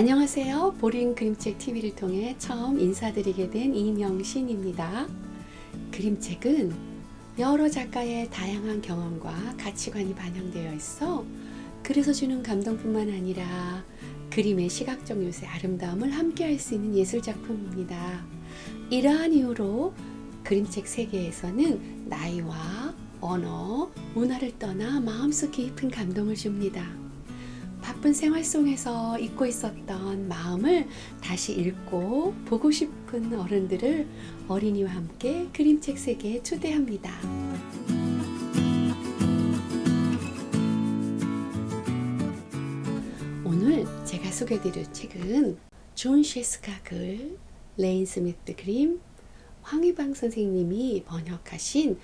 안녕하세요. 보린 그림책 TV를 통해 처음 인사드리게 된 이명신입니다. 그림책은 여러 작가의 다양한 경험과 가치관이 반영되어 있어 그래서 주는 감동뿐만 아니라 그림의 시각적 요소의 아름다움을 함께 할 수 있는 예술작품입니다. 이러한 이유로 그림책 세계에서는 나이와 언어, 문화를 떠나 마음속 깊은 감동을 줍니다. 바쁜 생활 속에서 잊고 있었던 마음을 다시 읽고 보고 싶은 어른들을 어린이와 함께 그림책 세계에 초대합니다. 오늘 제가 소개해드릴 책은 존 셰스가 글, 레인 스미스 그림, 황희방 선생님이 번역하신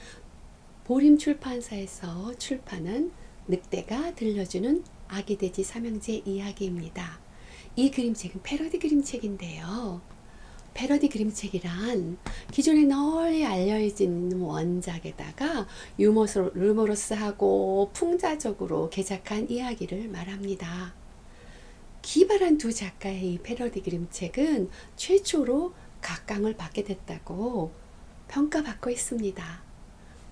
보림 출판사에서 출판한 늑대가 들려주는 아기 돼지 삼형제 이야기입니다. 이 그림책은 패러디 그림책인데요. 패러디 그림책이란 기존에 널리 알려진 원작에다가 유머러스하고 풍자적으로 개작한 이야기를 말합니다. 기발한 두 작가의 이 패러디 그림책은 최초로 각광을 받게 됐다고 평가받고 있습니다.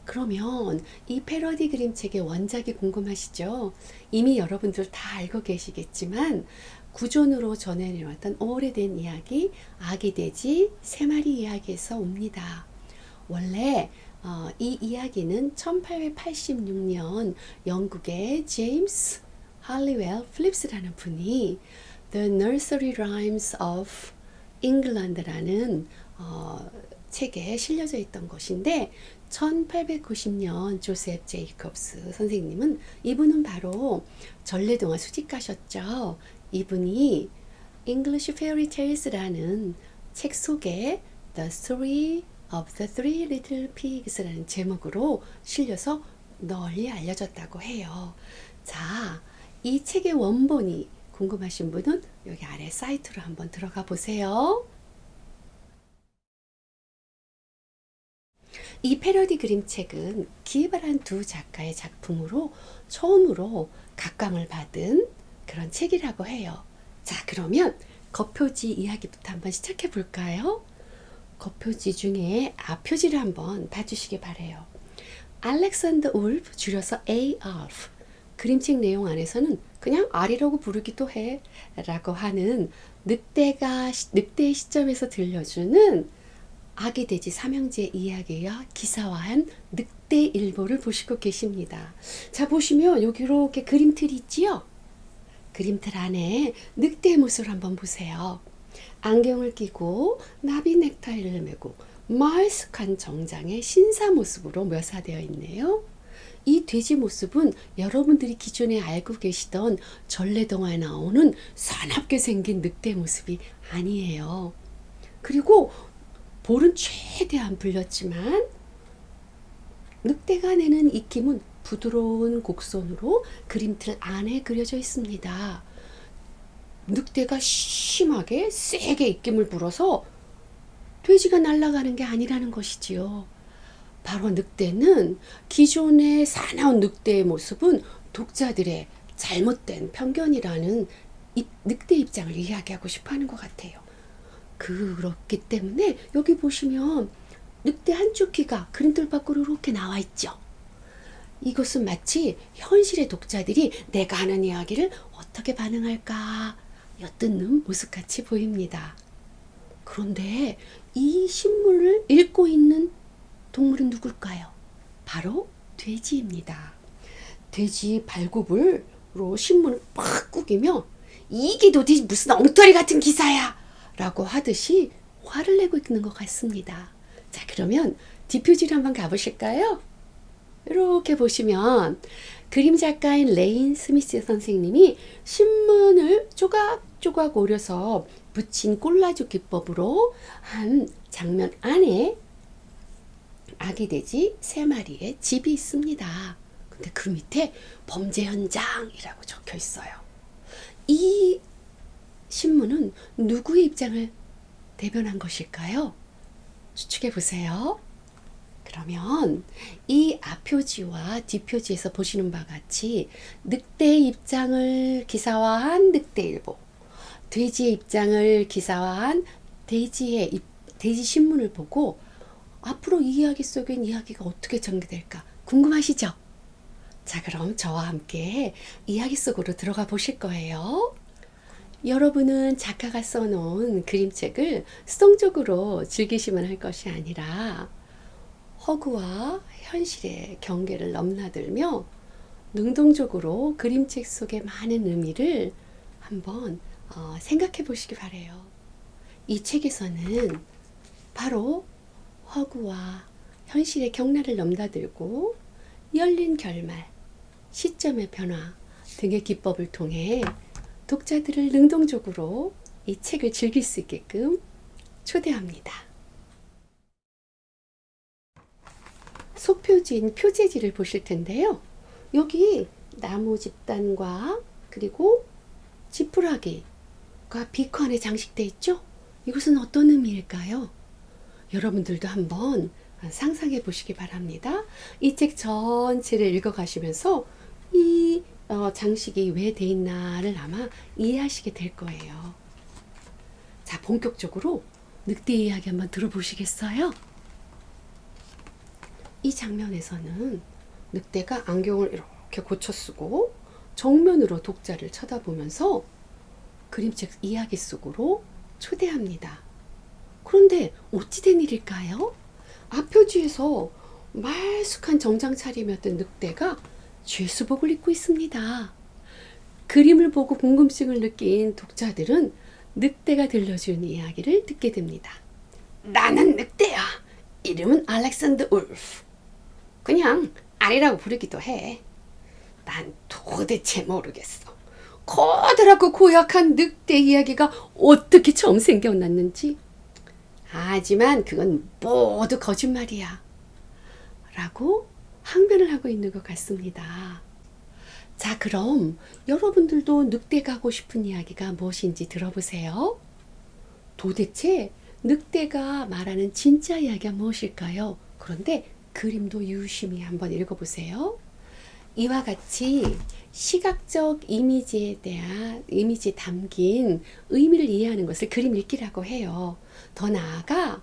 그러면 이 패러디 그림책의 원작이 궁금하시죠? 이미 여러분들 다 알고 계시겠지만 구존으로 전해내왔던 오래된 이야기 아기 돼지 세 마리 이야기에서 옵니다. 원래 이 이야기는 1886년 영국의 제임스 할리웰 필립스라는 분이 The Nursery Rhymes of England라는 책에 실려져 있던 것인데 1890년 조셉 제이콥스 선생님은 이분은 바로 전래동화 수집가셨죠. 이분이 English Fairy Tales라는 책 속에 The Story of the Three Little Pigs라는 제목으로 실려서 널리 알려졌다고 해요. 자, 이 책의 원본이 궁금하신 분은 여기 아래 사이트로 한번 들어가 보세요. 이 패러디 그림책은 기발한 두 작가의 작품으로 처음으로 각광을 받은 그런 책이라고 해요. 자, 그러면 겉표지 이야기부터 한번 시작해 볼까요? 겉표지 중에 앞표지를 한번 봐주시기 바래요. 알렉산더 울프, 줄여서 A.Alf. 그림책 내용 안에서는 그냥 R이라고 부르기도 해 라고 하는 늑대의 시점에서 들려주는 아기 돼지 삼형제 이야기와 기사화한 늑대일보를 보시고 계십니다. 자, 보시면 여기 이렇게 그림틀이 있지요? 그림틀 안에 늑대의 모습을 한번 보세요. 안경을 끼고 나비 넥타이를 메고 말쑥한 정장의 신사 모습으로 묘사되어 있네요. 이 돼지 모습은 여러분들이 기존에 알고 계시던 전래동화에 나오는 사납게 생긴 늑대 모습이 아니에요. 그리고 볼은 최대한 불렸지만 늑대가 내는 입김은 부드러운 곡선으로 그림틀 안에 그려져 있습니다. 늑대가 심하게 세게 입김을 불어서 돼지가 날아가는 게 아니라는 것이지요. 바로 늑대는 기존의 사나운 늑대의 모습은 독자들의 잘못된 편견이라는 늑대 입장을 이야기하고 싶어하는 것 같아요. 그렇기 때문에 여기 보시면 늑대 한쪽 귀가 그림틀 밖으로 이렇게 나와 있죠. 이것은 마치 현실의 독자들이 내가 하는 이야기를 어떻게 반응할까 엿듣는 모습같이 보입니다. 그런데 이 신문을 읽고 있는 동물은 누굴까요? 바로 돼지입니다. 돼지 발굽으로 신문을 팍 구기며 이게 도대체 무슨 엉터리 같은 기사야! 라고 하듯이 화를 내고 있는 것 같습니다. 자, 그러면 뒷표지를 한번 가보실까요? 이렇게 보시면 그림 작가인 레인 스미스 선생님이 신문을 조각조각 오려서 붙인 콜라주 기법으로 한 장면 안에 아기 돼지 세 마리의 집이 있습니다. 근데 그 밑에 범죄 현장이라고 적혀 있어요. 이 신문은 누구의 입장을 대변한 것일까요? 추측해 보세요. 그러면 이 앞표지와 뒷표지에서 보시는 바와 같이 늑대의 입장을 기사화한 늑대일보, 돼지의 입장을 기사화한 돼지 신문을 보고 앞으로 이 이야기 속엔 이야기가 어떻게 전개될까 궁금하시죠? 자, 그럼 저와 함께 이야기 속으로 들어가 보실 거예요. 여러분은 작가가 써놓은 그림책을 수동적으로 즐기시면 할 것이 아니라 허구와 현실의 경계를 넘나들며 능동적으로 그림책 속의 많은 의미를 한번 생각해 보시기 바래요. 이 책에서는 바로 허구와 현실의 경계를 넘나들고 열린 결말, 시점의 변화 등의 기법을 통해 독자들을 능동적으로 이 책을 즐길 수 있게끔 초대합니다. 소표지인 표제지를 보실 텐데요. 여기 나무 집단과 그리고 지푸라기가 비커 안에 장식되어 있죠? 이것은 어떤 의미일까요? 여러분들도 한번 상상해 보시기 바랍니다. 이 책 전체를 읽어가시면서 이 장식이 왜 돼 있나를 아마 이해하시게 될 거예요. 자, 본격적으로 늑대 이야기 한번 들어보시겠어요? 이 장면에서는 늑대가 안경을 이렇게 고쳐 쓰고 정면으로 독자를 쳐다보면서 그림책 이야기 속으로 초대합니다. 그런데 어찌 된 일일까요? 앞표지에서 말쑥한 정장 차림이었던 늑대가 죄수복을 입고 있습니다. 그림을 보고 궁금증을 느낀 독자들은 늑대가 들려준 이야기를 듣게 됩니다. 나는 늑대야. 이름은 알렉산더 울프. 그냥 알이라고 부르기도 해. 난 도대체 모르겠어. 커다랗고 고약한 늑대 이야기가 어떻게 처음 생겨났는지. 하지만 그건 모두 거짓말이야. 라고 항변을 하고 있는 것 같습니다. 자, 그럼 여러분들도 늑대가 하고 싶은 이야기가 무엇인지 들어보세요. 도대체 늑대가 말하는 진짜 이야기가 무엇일까요? 그런데 그림도 유심히 한번 읽어보세요. 이와 같이 시각적 이미지에 담긴 의미를 이해하는 것을 그림 읽기라고 해요. 더 나아가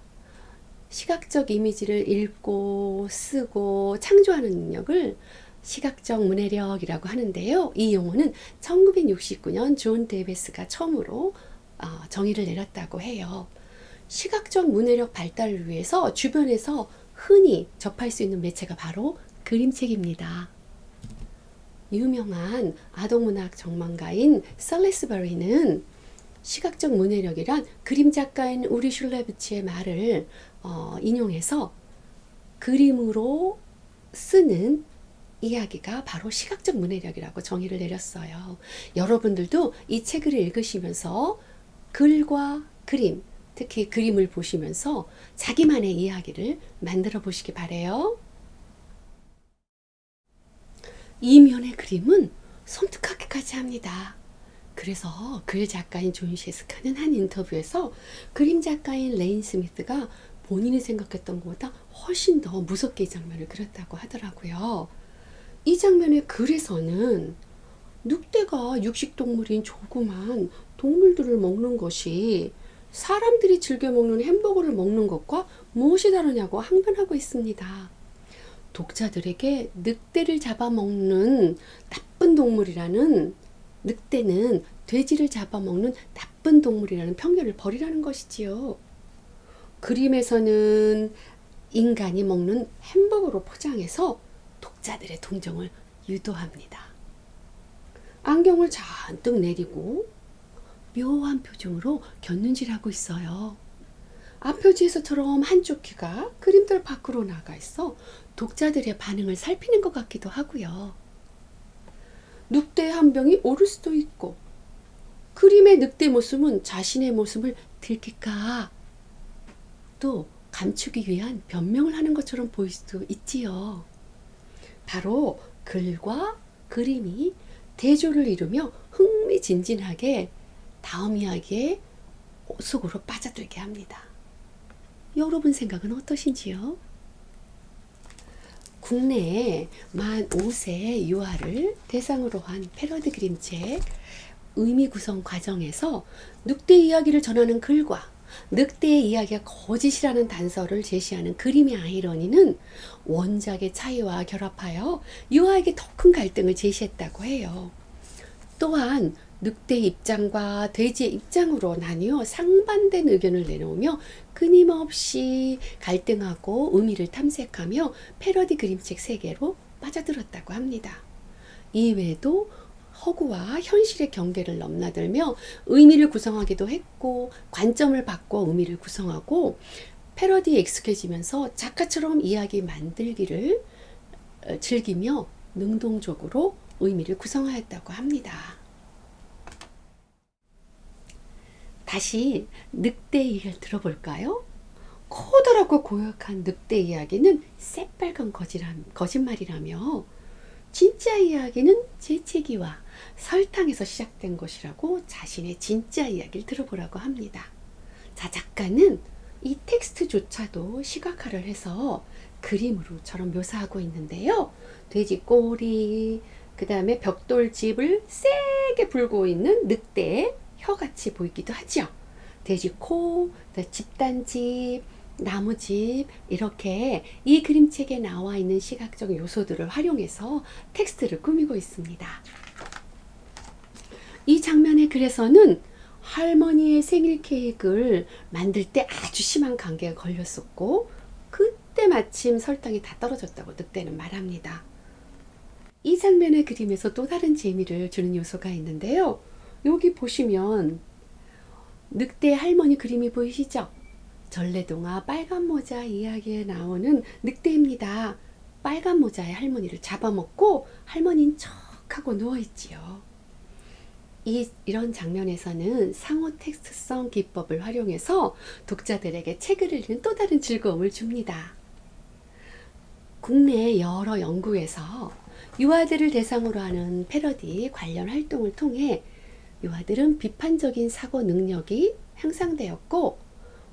시각적 이미지를 읽고 쓰고 창조하는 능력을 시각적 문해력이라고 하는데요. 이 용어는 1969년 존 데베스가 처음으로 정의를 내렸다고 해요. 시각적 문해력 발달을 위해서 주변에서 흔히 접할 수 있는 매체가 바로 그림책입니다. 유명한 아동문학 전문가인 셀리스버리는 시각적 문해력이란 그림 작가인 우리 슐레비치의 말을 인용해서 그림으로 쓰는 이야기가 바로 시각적 문해력이라고 정의를 내렸어요. 여러분들도 이 책을 읽으시면서 글과 그림, 특히 그림을 보시면서 자기만의 이야기를 만들어 보시기 바래요. 이면의 그림은 섬뜩하기까지 합니다. 그래서 글 작가인 존 시스카는 한 인터뷰에서 그림 작가인 레인 스미스가 본인이 생각했던 것보다 훨씬 더 무섭게 이 장면을 그렸다고 하더라고요. 이 장면의 글에서는 늑대가 육식동물인 조그만 동물들을 먹는 것이 사람들이 즐겨 먹는 햄버거를 먹는 것과 무엇이 다르냐고 항변하고 있습니다. 독자들에게 늑대를 잡아먹는 나쁜 동물이라는, 늑대는 돼지를 잡아먹는 나쁜 동물이라는 편견을 버리라는 것이지요. 그림에서는 인간이 먹는 햄버거로 포장해서 독자들의 동정을 유도합니다. 안경을 잔뜩 내리고 묘한 표정으로 곁눈질하고 있어요. 앞표지에서처럼 한쪽 귀가 그림들 밖으로 나가 있어 독자들의 반응을 살피는 것 같기도 하고요. 늑대의 한 병이 오를 수도 있고 그림의 늑대 모습은 자신의 모습을 들킬까 또 감추기 위한 변명을 하는 것처럼 보일 수도 있지요. 바로 글과 그림이 대조를 이루며 흥미진진하게 다음 이야기의 속으로 빠져들게 합니다. 여러분 생각은 어떠신지요? 국내에 만 5세 유아를 대상으로 한 패러디 그림책 의미 구성 과정에서 늑대 이야기를 전하는 글과 늑대의 이야기가 거짓이라는 단서를 제시하는 그림의 아이러니는 원작의 차이와 결합하여 유아에게 더 큰 갈등을 제시했다고 해요. 또한 늑대의 입장과 돼지의 입장으로 나뉘어 상반된 의견을 내놓으며 끊임없이 갈등하고 의미를 탐색하며 패러디 그림책 세계로 빠져들었다고 합니다. 이외에도 허구와 현실의 경계를 넘나들며 의미를 구성하기도 했고 관점을 바꿔 의미를 구성하고 패러디에 익숙해지면서 작가처럼 이야기 만들기를 즐기며 능동적으로 의미를 구성하였다고 합니다. 다시 늑대 이야기를 들어볼까요? 커다랗고 고약한 늑대 이야기는 새빨간 거짓말이라며 진짜 이야기는 재채기와 설탕에서 시작된 것이라고 자신의 진짜 이야기를 들어보라고 합니다. 자, 작가는 이 텍스트조차도 시각화를 해서 그림으로처럼 묘사하고 있는데요. 돼지 꼬리, 그 다음에 벽돌집을 세게 불고 있는 늑대의 혀같이 보이기도 하죠. 돼지 코, 집단집, 나무집, 이렇게 이 그림책에 나와 있는 시각적 요소들을 활용해서 텍스트를 꾸미고 있습니다. 이 장면의 글에서는 할머니의 생일 케이크를 만들 때 아주 심한 감기가 걸렸었고 그때 마침 설탕이 다 떨어졌다고 늑대는 말합니다. 이 장면의 그림에서 또 다른 재미를 주는 요소가 있는데요. 여기 보시면 늑대 할머니 그림이 보이시죠? 전래동화 빨간 모자 이야기에 나오는 늑대입니다. 빨간 모자의 할머니를 잡아먹고 할머니는 척하고 누워있지요. 이런 장면에서는 상호 텍스트성 기법을 활용해서 독자들에게 책을 읽는 또 다른 즐거움을 줍니다. 국내 여러 연구에서 유아들을 대상으로 하는 패러디 관련 활동을 통해 유아들은 비판적인 사고 능력이 향상되었고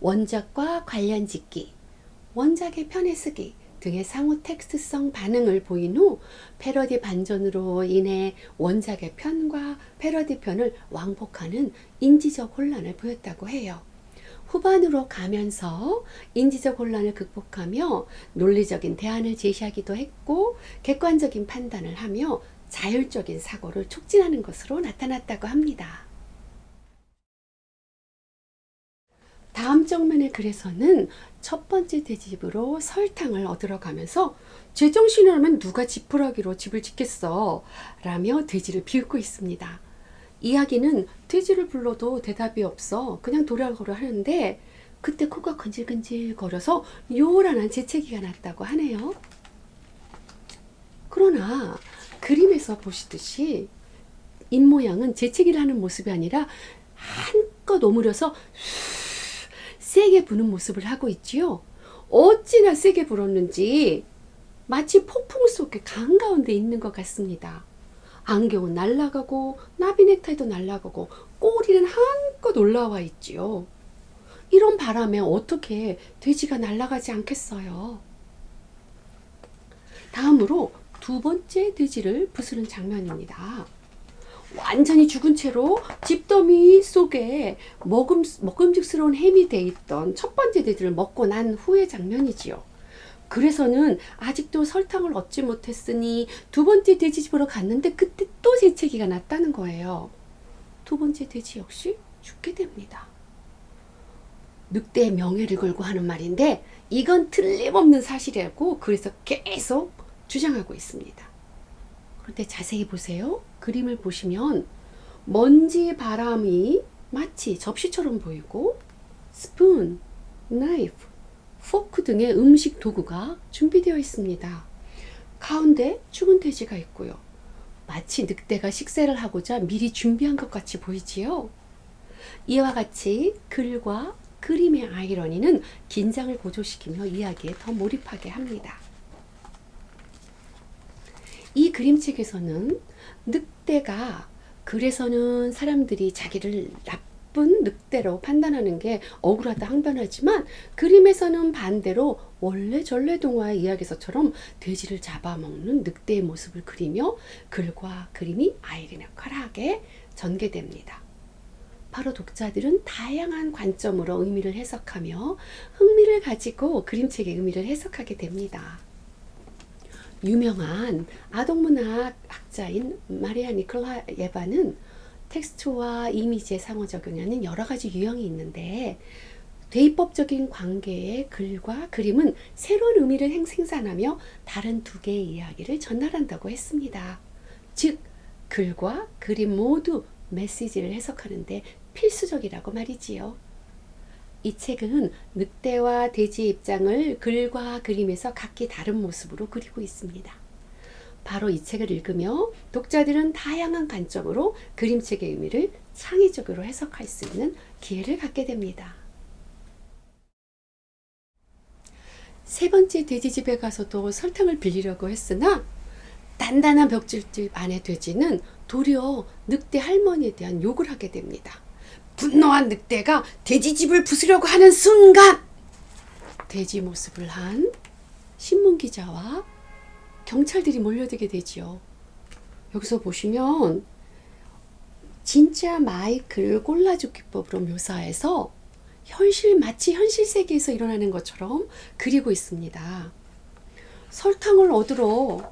원작과 관련 짓기, 원작의 편에 쓰기 등의 상호 텍스트성 반응을 보인 후 패러디 반전으로 인해 원작의 편과 패러디 편을 왕복하는 인지적 혼란을 보였다고 해요. 후반으로 가면서 인지적 혼란을 극복하며 논리적인 대안을 제시하기도 했고 객관적인 판단을 하며 자율적인 사고를 촉진하는 것으로 나타났다고 합니다. 다음 장면의 글에서는 첫 번째 돼지집으로 설탕을 얻으러 가면서 제정신이 나면 누가 지푸라기로 집을 짓겠어 라며 돼지를 비웃고 있습니다. 이야기는 돼지를 불러도 대답이 없어 그냥 돌아가려 하는데 그때 코가 근질근질 거려서 요란한 재채기가 났다고 하네요. 그러나 그림에서 보시듯이 입모양은 재채기를 하는 모습이 아니라 한껏 오므려서 세게 부는 모습을 하고 있지요. 어찌나 세게 불었는지 마치 폭풍 속의 강 가운데 있는 것 같습니다. 안경은 날아가고 나비 넥타이도 날아가고 꼬리는 한껏 올라와 있지요. 이런 바람에 어떻게 돼지가 날아가지 않겠어요. 다음으로 두 번째 돼지를 부수는 장면입니다. 완전히 죽은 채로 집더미 속에 먹음직스러운 햄이 돼 있던 첫 번째 돼지를 먹고 난 후의 장면이지요. 그래서는 아직도 설탕을 얻지 못했으니 두 번째 돼지집으로 갔는데 그때 또 재채기가 났다는 거예요. 두 번째 돼지 역시 죽게 됩니다. 늑대의 명예를 걸고 하는 말인데 이건 틀림없는 사실이라고 그래서 계속 주장하고 있습니다. 그런데 자세히 보세요. 그림을 보시면 먼지 바람이 마치 접시처럼 보이고 스푼, 나이프, 포크 등의 음식 도구가 준비되어 있습니다. 가운데 죽은 돼지가 있고요. 마치 늑대가 식사를 하고자 미리 준비한 것 같이 보이지요. 이와 같이 글과 그림의 아이러니는 긴장을 고조시키며 이야기에 더 몰입하게 합니다. 이 그림책에서는 늑대가 글에서는 사람들이 자기를 나쁜 늑대로 판단하는 게 억울하다 항변하지만 그림에서는 반대로 원래 전래동화의 이야기서처럼 돼지를 잡아먹는 늑대의 모습을 그리며 글과 그림이 아이러니컬하게 전개됩니다. 바로 독자들은 다양한 관점으로 의미를 해석하며 흥미를 가지고 그림책의 의미를 해석하게 됩니다. 유명한 아동문학 학자인 마리아 니콜라예바는 텍스트와 이미지의 상호작용하는 여러 가지 유형이 있는데 대입법적인 관계의 글과 그림은 새로운 의미를 생산하며 다른 두 개의 이야기를 전달한다고 했습니다. 즉, 글과 그림 모두 메시지를 해석하는데 필수적이라고 말이지요. 이 책은 늑대와 돼지의 입장을 글과 그림에서 각기 다른 모습으로 그리고 있습니다. 바로 이 책을 읽으며 독자들은 다양한 관점으로 그림책의 의미를 창의적으로 해석할 수 있는 기회를 갖게 됩니다. 세 번째 돼지집에 가서도 설탕을 빌리려고 했으나 단단한 벽질집 안의 돼지는 도리어 늑대 할머니에 대한 욕을 하게 됩니다. 분노한 늑대가 돼지집을 부수려고 하는 순간 돼지 모습을 한 신문기자와 경찰들이 몰려들게 되지요. 여기서 보시면 진짜 마이크를 꼴라주 기법으로 묘사해서 마치 현실 세계에서 일어나는 것처럼 그리고 있습니다. 설탕을 얻으러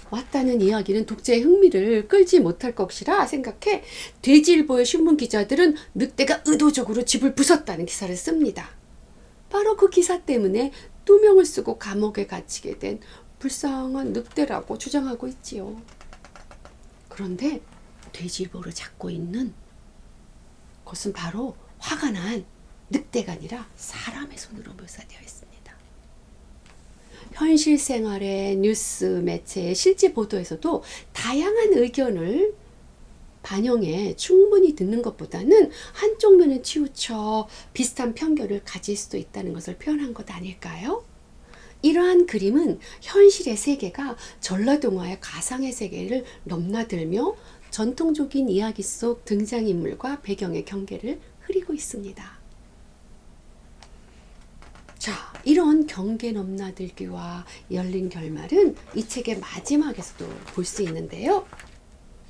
왔다는 이야기는 독자의 흥미를 끌지 못할 것이라 생각해 돼지일보의 신문 기자들은 늑대가 의도적으로 집을 부쉈다는 기사를 씁니다. 바로 그 기사 때문에 누명을 쓰고 감옥에 갇히게 된 불쌍한 늑대라고 주장하고 있지요. 그런데 돼지일보를 잡고 있는 것은 바로 화가 난 늑대가 아니라 사람의 손으로 묘사되어 있습니다. 현실 생활의 뉴스 매체의 실제 보도에서도 다양한 의견을 반영해 충분히 듣는 것보다는 한쪽 면에 치우쳐 비슷한 편견을 가질 수도 있다는 것을 표현한 것 아닐까요? 이러한 그림은 현실의 세계가 전라동화의 가상의 세계를 넘나들며 전통적인 이야기 속 등장인물과 배경의 경계를 흐리고 있습니다. 자, 이런 경계 넘나들기와 열린 결말은 이 책의 마지막에서도 볼 수 있는데요.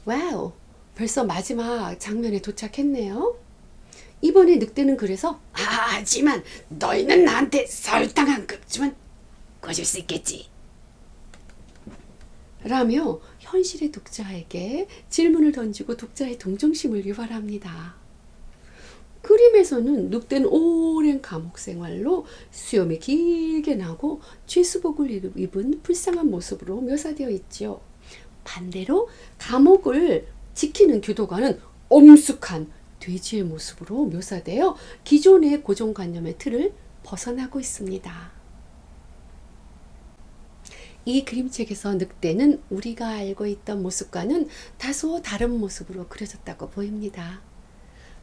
와우, 벌써 마지막 장면에 도착했네요. 이번에 늑대는 그래서 하지만 너희는 나한테 설탕 한 컵쯤은 꺼줄 수 있겠지 라며 현실의 독자에게 질문을 던지고 독자의 동정심을 유발합니다. 그림에서는 늑대는 오랜 감옥 생활로 수염이 길게 나고 죄수복을 입은 불쌍한 모습으로 묘사되어 있지요. 반대로 감옥을 지키는 교도관은 엄숙한 돼지의 모습으로 묘사되어 기존의 고정관념의 틀을 벗어나고 있습니다. 이 그림책에서 늑대는 우리가 알고 있던 모습과는 다소 다른 모습으로 그려졌다고 보입니다.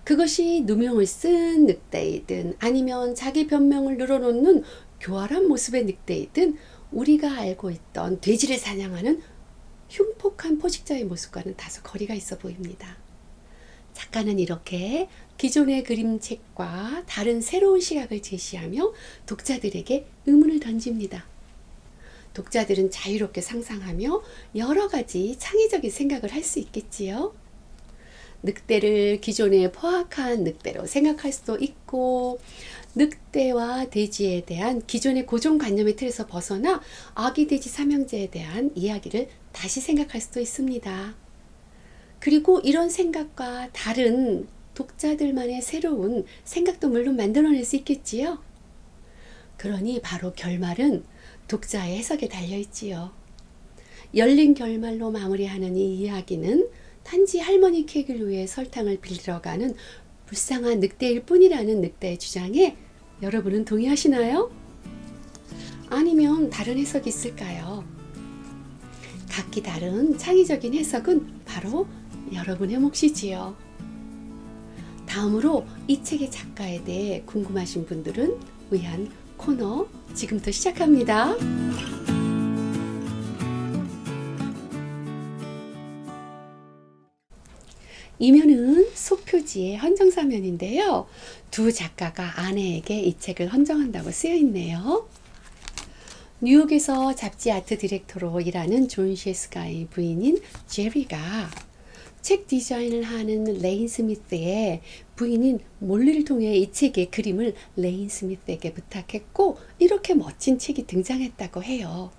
그것이 누명을 쓴 늑대이든 아니면 자기 변명을 늘어놓는 교활한 모습의 늑대이든 우리가 알고 있던 돼지를 사냥하는 흉폭한 포식자의 모습과는 다소 거리가 있어 보입니다. 작가는 이렇게 기존의 그림책과 다른 새로운 시각을 제시하며 독자들에게 의문을 던집니다. 독자들은 자유롭게 상상하며 여러 가지 창의적인 생각을 할 수 있겠지요. 늑대를 기존의 포악한 늑대로 생각할 수도 있고 늑대와 돼지에 대한 기존의 고정관념의 틀에서 벗어나 아기 돼지 삼형제에 대한 이야기를 다시 생각할 수도 있습니다. 그리고 이런 생각과 다른 독자들만의 새로운 생각도 물론 만들어낼 수 있겠지요. 그러니 바로 결말은 독자의 해석에 달려있지요. 열린 결말로 마무리하는 이 이야기는 단지 할머니 케이크를 위해 설탕을 빌리러 가는 불쌍한 늑대일 뿐이라는 늑대의 주장에 여러분은 동의하시나요? 아니면 다른 해석이 있을까요? 각기 다른 창의적인 해석은 바로 여러분의 몫이지요. 다음으로 이 책의 작가에 대해 궁금하신 분들은 위한 코너 지금부터 시작합니다. 이면은 소표지의 헌정사면인데요. 두 작가가 아내에게 이 책을 헌정한다고 쓰여 있네요. 뉴욕에서 잡지 아트 디렉터로 일하는 존 셰스카의 부인인 제리가 책 디자인을 하는 레인 스미스의 부인인 몰리를 통해 이 책의 그림을 레인 스미스에게 부탁했고 이렇게 멋진 책이 등장했다고 해요.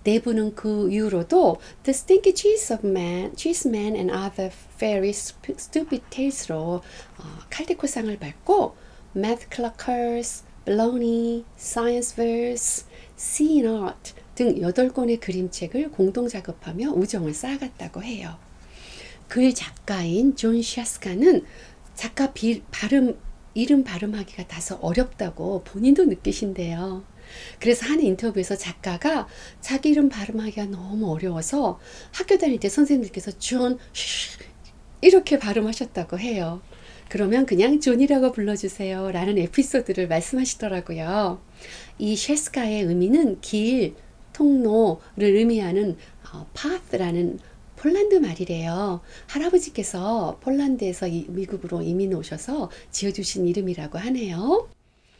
내부는 그 이후로도 The Stinky Cheese Man and Other Very Stupid Tales로 칼데코상을 받고 Math Cluckers, Baloney, Science Verse, Sea and Art 등 8권의 그림책을 공동 작업하며 우정을 쌓아갔다고 해요. 글 작가인 존 샤스카는 작가 이름 발음하기가 다소 어렵다고 본인도 느끼신대요. 그래서 한 인터뷰에서 작가가 자기 이름 발음하기가 너무 어려워서 학교 다닐 때 선생님들께서 존 이렇게 발음하셨다고 해요. 그러면 그냥 존이라고 불러주세요 라는 에피소드를 말씀하시더라고요. 이 셰스카의 의미는 길, 통로를 의미하는 path라는 폴란드 말이래요. 할아버지께서 폴란드에서 미국으로 이민 오셔서 지어주신 이름이라고 하네요.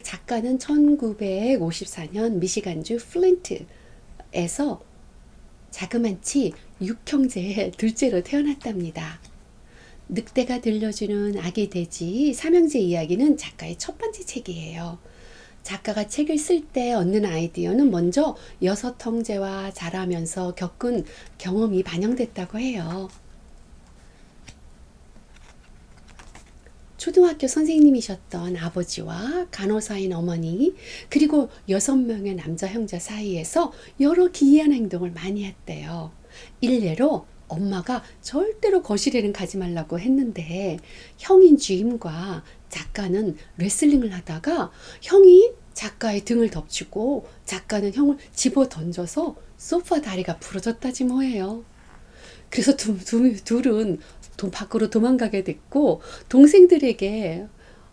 작가는 1954년 미시간주 플린트에서 자그만치 6형제의 둘째로 태어났답니다. 늑대가 들려주는 아기 돼지 삼형제 이야기는 작가의 첫 번째 책이에요. 작가가 책을 쓸 때 얻는 아이디어는 먼저 6형제와 자라면서 겪은 경험이 반영됐다고 해요. 초등학교 선생님이셨던 아버지와 간호사인 어머니 그리고 6명의 남자 형제 사이에서 여러 기이한 행동을 많이 했대요. 일례로 엄마가 절대로 거실에는 가지 말라고 했는데 형인 짐과 작가는 레슬링을 하다가 형이 작가의 등을 덮치고 작가는 형을 집어 던져서 소파 다리가 부러졌다지 뭐예요. 그래서 둘은 밖으로 도망가게 됐고 동생들에게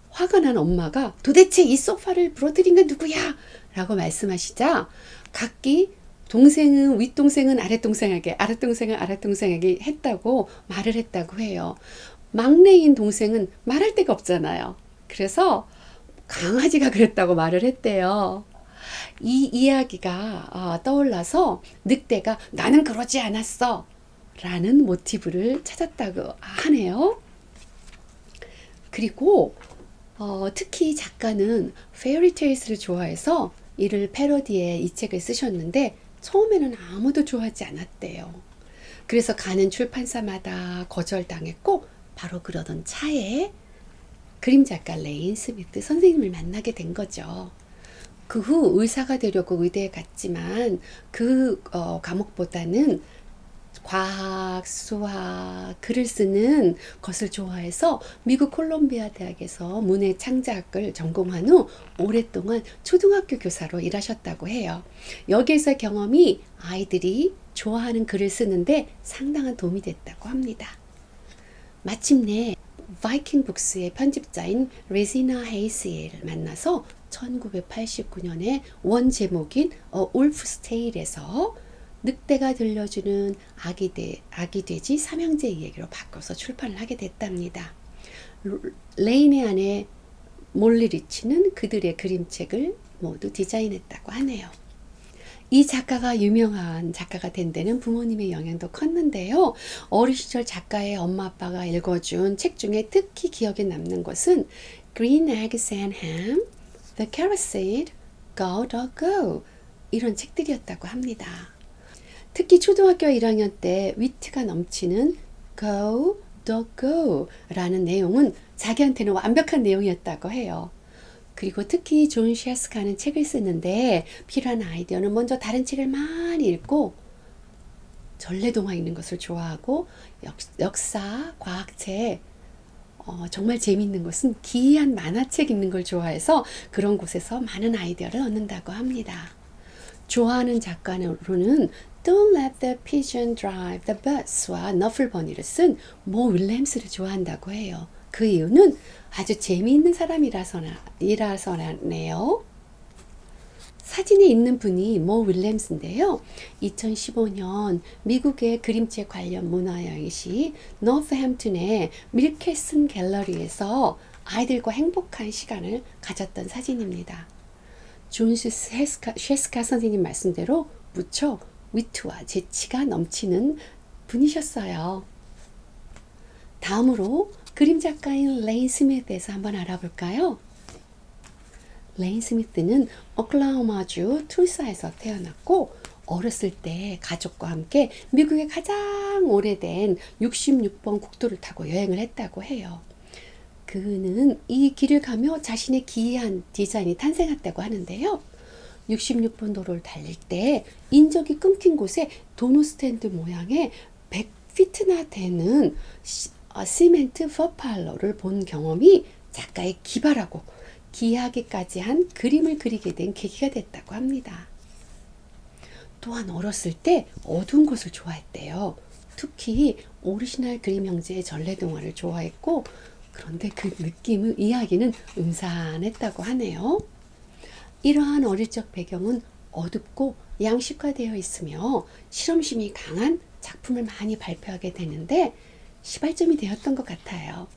화가 난 엄마가 도대체 이 소파를 부러뜨린 건 누구야? 라고 말씀하시자 각기 동생은 윗동생은 아랫동생에게 아랫동생은 아랫동생에게 했다고 말을 했다고 해요. 막내인 동생은 말할 데가 없잖아요. 그래서 강아지가 그랬다고 말을 했대요. 이 이야기가 떠올라서 늑대가 나는 그러지 않았어 라는 모티브를 찾았다고 하네요. 그리고 특히 작가는 페어리테일스를 좋아해서 이를 패러디해 이 책을 쓰셨는데 처음에는 아무도 좋아하지 않았대요. 그래서 가는 출판사마다 거절당했고 바로 그러던 차에 그림작가 레인 스미스 선생님을 만나게 된 거죠. 그 후 의사가 되려고 의대에 갔지만 그 과목보다는 과학, 수학, 글을 쓰는 것을 좋아해서 미국 콜롬비아 대학에서 문해 창작을 전공한 후 오랫동안 초등학교 교사로 일하셨다고 해요. 여기에서 경험이 아이들이 좋아하는 글을 쓰는데 상당한 도움이 됐다고 합니다. 마침내 바이킹 북스의 편집자인 레지나 헤이스를 만나서 1989년에 원 제목인 A Wolf's Tale에서 늑대가 들려주는 아기 돼지 삼형제 이야기로 바꿔서 출판을 하게 됐답니다. 레인의 아내 몰리 리치는 그들의 그림책을 모두 디자인했다고 하네요. 이 작가가 유명한 작가가 된 데는 부모님의 영향도 컸는데요. 어린 시절 작가의 엄마 아빠가 읽어준 책 중에 특히 기억에 남는 것은 Green Eggs and Ham, The Carrot Seed, Go Dog Go 이런 책들이었다고 합니다. 특히 초등학교 1학년 때 위트가 넘치는 Go, Dog, Go 라는 내용은 자기한테는 완벽한 내용이었다고 해요. 그리고 특히 존 셰스카는 책을 쓰는데 필요한 아이디어는 먼저 다른 책을 많이 읽고 전래동화 읽는 것을 좋아하고 역사, 과학책, 정말 재미있는 것은 기이한 만화책 읽는 걸 좋아해서 그런 곳에서 많은 아이디어를 얻는다고 합니다. 좋아하는 작가로는 Don't Let the Pigeon Drive the Bus와 너플버니를 쓴 모 윌리엄스를 좋아한다고 해요. 그 이유는 아주 재미있는 사람이라서네요. 사진에 있는 분이 모 윌렘스인데요. 2015년 미국의 그림책 관련 문화여행시 노스햄튼의 밀캐슨 갤러리에서 아이들과 행복한 시간을 가졌던 사진입니다. 존스 셰스카 선생님 말씀대로 무척 위트와 재치가 넘치는 분이셨어요. 다음으로 그림 작가인 레인 스미스에서 한번 알아볼까요? 레인 스미스는 오클라호마주 툴사에서 태어났고 어렸을 때 가족과 함께 미국의 가장 오래된 66번 국도를 타고 여행을 했다고 해요. 그는 이 길을 가며 자신의 기이한 디자인이 탄생했다고 하는데요. 66번 도로를 달릴 때 인적이 끊긴 곳에 도넛 스탠드 모양의 100피트나 되는 시멘트 퍼팔러를 본 경험이 작가의 기발하고 기이하기까지 한 그림을 그리게 된 계기가 됐다고 합니다. 또한 어렸을 때 어두운 것을 좋아했대요. 특히 오리지널 그림 형제의 전래동화를 좋아했고 그런데 그 느낌의 이야기는 음산했다고 하네요. 이러한 어릴 적 배경은 어둡고 양식화되어 있으며 실험심이 강한 작품을 많이 발표하게 되는데 시발점이 되었던 것 같아요.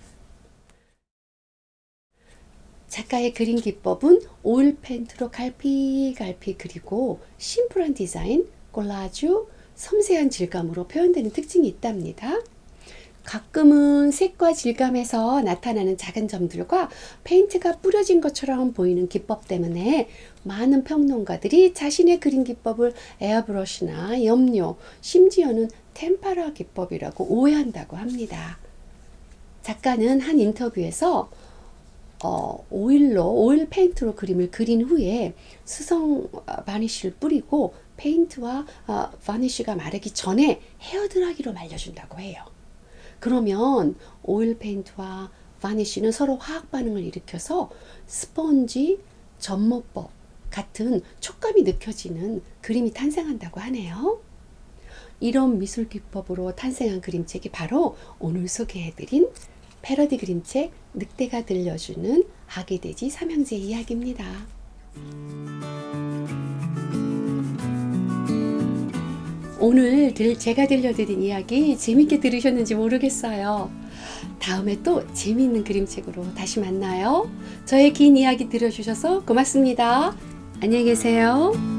작가의 그림 기법은 오일 페인트로 갈피갈피 그리고 심플한 디자인, 콜라주, 섬세한 질감으로 표현되는 특징이 있답니다. 가끔은 색과 질감에서 나타나는 작은 점들과 페인트가 뿌려진 것처럼 보이는 기법 때문에 많은 평론가들이 자신의 그림 기법을 에어브러시나 염료, 심지어는 템파라 기법이라고 오해한다고 합니다. 작가는 한 인터뷰에서 오일 페인트로 그림을 그린 후에 수성 바니쉬를 뿌리고 페인트와 바니쉬가 마르기 전에 헤어드라이기로 말려준다고 해요. 그러면 오일 페인트와 바니쉬는 서로 화학 반응을 일으켜서 스펀지, 접모법 같은 촉감이 느껴지는 그림이 탄생한다고 하네요. 이런 미술 기법으로 탄생한 그림책이 바로 오늘 소개해드린 패러디 그림책 늑대가 들려주는 아기돼지 삼형제 이야기입니다. 오늘 제가 들려드린 이야기 재밌게 들으셨는지 모르겠어요. 다음에 또 재미있는 그림책으로 다시 만나요. 저의 긴 이야기 들어주셔서 고맙습니다. 안녕히 계세요.